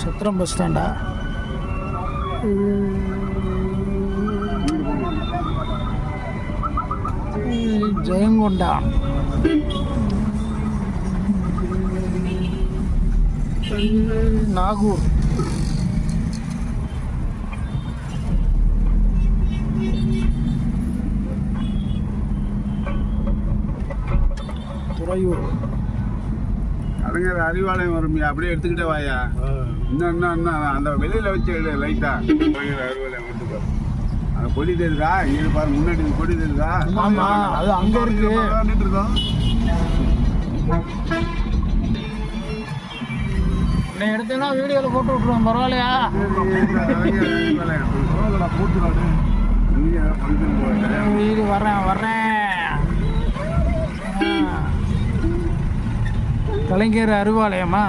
சத்திரம் bus ஸ்டாண்டா? ஜெயங்கொண்டா. Nagore. Thuraiyur. கலைஞர் அறிவாலயம் வரும்பியா, அப்படியே எடுத்துக்கிட்டே வாயா. இன்னும் அந்த வெளியில வச்சு லைட்டா கலைஞர் அறிவாலயம் எடுத்துக்கோ. அந்த கொடி தெரியுதா? இங்கே பாரு, முன்னாடி கொடி தெரியுதா? ஆமா, அது அங்க இருக்கு. இருக்கோம். நீ எடுத்தீங்கன்னா வீடியோவில் போட்டு விட்ருவோம், பரவாயில்லையா? வீடு வர்றேன். கலைஞர் அறிவாலயமா?